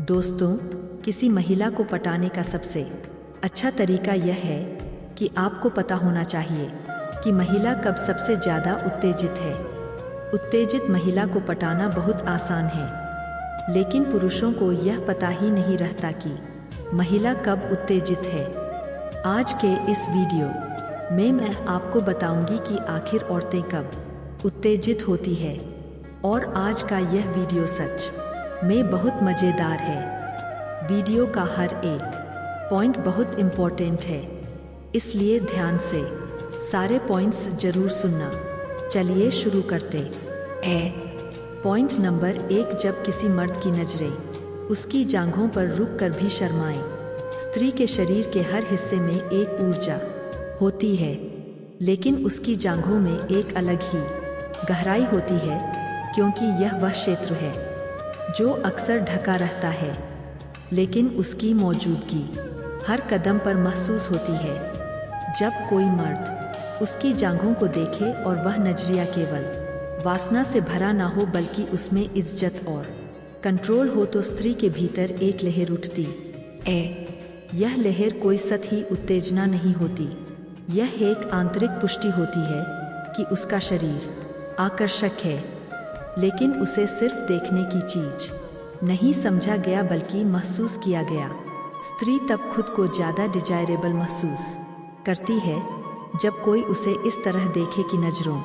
दोस्तों, किसी महिला को पटाने का सबसे अच्छा तरीका यह है कि आपको पता होना चाहिए कि महिला कब सबसे ज़्यादा उत्तेजित है। उत्तेजित महिला को पटाना बहुत आसान है, लेकिन पुरुषों को यह पता ही नहीं रहता कि महिला कब उत्तेजित है। आज के इस वीडियो में मैं आपको बताऊंगी कि आखिर औरतें कब उत्तेजित होती है, और आज का यह वीडियो सच में बहुत मज़ेदार है। वीडियो का हर एक पॉइंट बहुत इम्पोर्टेंट है, इसलिए ध्यान से सारे पॉइंट्स जरूर सुनना। चलिए शुरू करते हैं। पॉइंट नंबर 1, जब किसी मर्द की नज़रें उसकी जांघों पर रुक कर भी शर्माएं। स्त्री के शरीर के हर हिस्से में एक ऊर्जा होती है, लेकिन उसकी जांघों में एक अलग ही गहराई होती है, क्योंकि यह वह क्षेत्र है जो अक्सर ढका रहता है, लेकिन उसकी मौजूदगी हर कदम पर महसूस होती है। जब कोई मर्द उसकी जांघों को देखे और वह नजरिया केवल वासना से भरा ना हो बल्कि उसमें इज्जत और कंट्रोल हो, तो स्त्री के भीतर एक लहर उठती है। यह लहर कोई सतही उत्तेजना नहीं होती, यह एक आंतरिक पुष्टि होती है कि उसका शरीर आकर्षक है, लेकिन उसे सिर्फ देखने की चीज नहीं समझा गया बल्कि महसूस किया गया। स्त्री तब खुद को ज़्यादा डिजायरेबल महसूस करती है जब कोई उसे इस तरह देखे कि नज़रों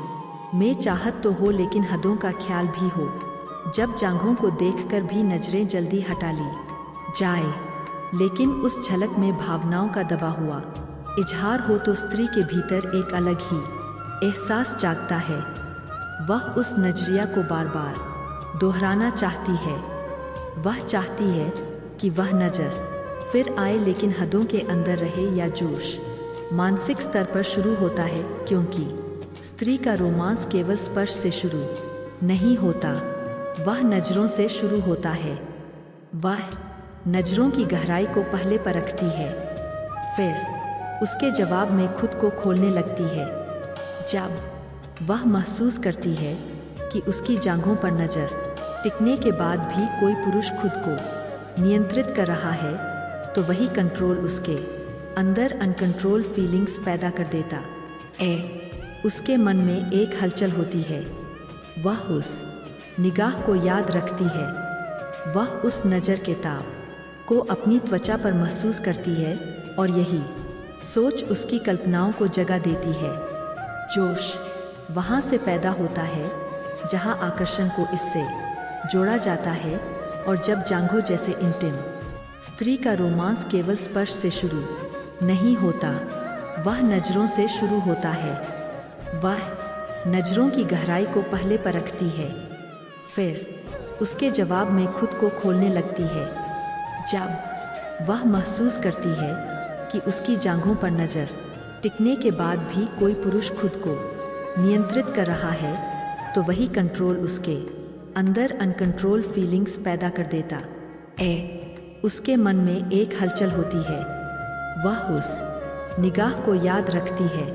में चाहत तो हो लेकिन हदों का ख्याल भी हो। जब जांघों को देखकर भी नजरें जल्दी हटा ली जाए, लेकिन उस झलक में भावनाओं का दबा हुआ इजहार हो, तो स्त्री के भीतर एक अलग ही एहसास जागता है। वह उस नजरिया को बार बार दोहराना चाहती है। वह चाहती है कि वह नज़र फिर आए, लेकिन हदों के अंदर रहे। या जोश मानसिक स्तर पर शुरू होता है, क्योंकि स्त्री का रोमांस केवल स्पर्श से शुरू नहीं होता, वह नज़रों से शुरू होता है। वह नज़रों की गहराई को पहले परखती है, फिर उसके जवाब में खुद को खोलने लगती है। जब वह महसूस करती है कि उसकी जांघों पर नज़र टिकने के बाद भी कोई पुरुष खुद को नियंत्रित कर रहा है, तो वही कंट्रोल उसके अंदर अनकंट्रोल फीलिंग्स पैदा कर देता है। उसके मन में एक हलचल होती है, वह उस निगाह को याद रखती है, वह उस नज़र के ताब को अपनी त्वचा पर महसूस करती है, और यही सोच उसकी कल्पनाओं को जगह देती है। जोश वहाँ से पैदा होता है जहाँ आकर्षण को इससे जोड़ा जाता है, और जब जांघों जैसे इंटिम स्त्री का रोमांस केवल स्पर्श से शुरू नहीं होता, वह नज़रों से शुरू होता है। वह नज़रों की गहराई को पहले परखती है, फिर उसके जवाब में खुद को खोलने लगती है। जब वह महसूस करती है कि उसकी जांघों पर नज़र टिकने के बाद भी कोई पुरुष खुद को नियंत्रित कर रहा है, तो वही कंट्रोल उसके अंदर अनकंट्रोल फीलिंग्स पैदा कर देता है। उसके मन में एक हलचल होती है, वह उस निगाह को याद रखती है,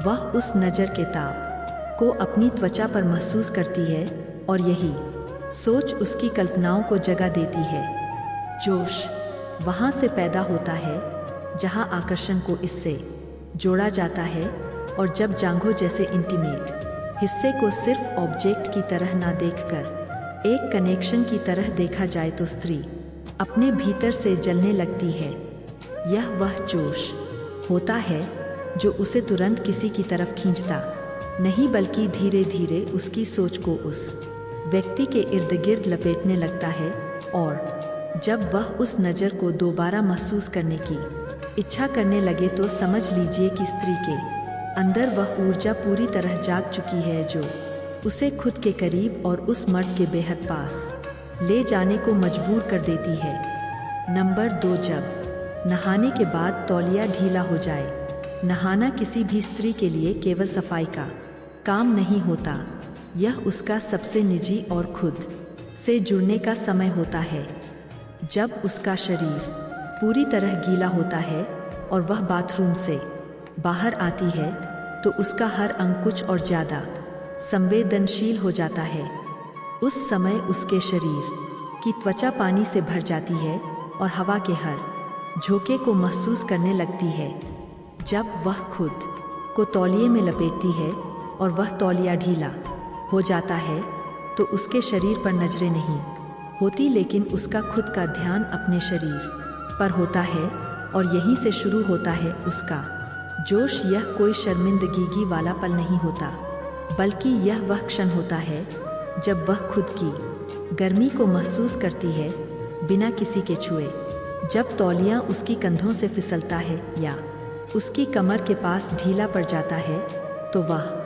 वह उस नज़र के ताब को अपनी त्वचा पर महसूस करती है, और यही सोच उसकी कल्पनाओं को जगह देती है। जोश वहाँ से पैदा होता है जहाँ आकर्षण को इससे जोड़ा जाता है, और जब जांघों जैसे इंटीमेट हिस्से को सिर्फ ऑब्जेक्ट की तरह ना देखकर एक कनेक्शन की तरह देखा जाए, तो स्त्री अपने भीतर से जलने लगती है। यह वह जोश होता है जो उसे तुरंत किसी की तरफ खींचता नहीं, बल्कि धीरे धीरे उसकी सोच को उस व्यक्ति के इर्द गिर्द लपेटने लगता है, और जब वह उस नज़र को दोबारा महसूस करने की इच्छा करने लगे, तो समझ लीजिए कि स्त्री के अंदर वह ऊर्जा पूरी तरह जाग चुकी है जो उसे खुद के करीब और उस मर्द के बेहद पास ले जाने को मजबूर कर देती है। नंबर 2, जब नहाने के बाद तौलिया ढीला हो जाए। नहाना किसी भी स्त्री के लिए केवल सफाई का काम नहीं होता, यह उसका सबसे निजी और खुद से जुड़ने का समय होता है। जब उसका शरीर पूरी तरह गीला होता है और वह बाथरूम से बाहर आती है, तो उसका हर अंग कुछ और ज़्यादा संवेदनशील हो जाता है। उस समय उसके शरीर की त्वचा पानी से भर जाती है और हवा के हर झोंके को महसूस करने लगती है। जब वह खुद को तौलिए में लपेटती है और वह तौलिया ढीला हो जाता है तो उसके शरीर पर नजरें नहीं होती, लेकिन उसका खुद का ध्यान अपने शरीर पर होता है और यहीं से शुरू होता है उसका जोश। यह कोई शर्मिंदगी वाला पल नहीं होता, बल्कि यह वह क्षण होता है जब वह खुद की गर्मी को महसूस करती है बिना किसी के छुए। जब तौलिया उसकी कंधों से फिसलता है या उसकी कमर के पास ढीला पड़ जाता है तो वह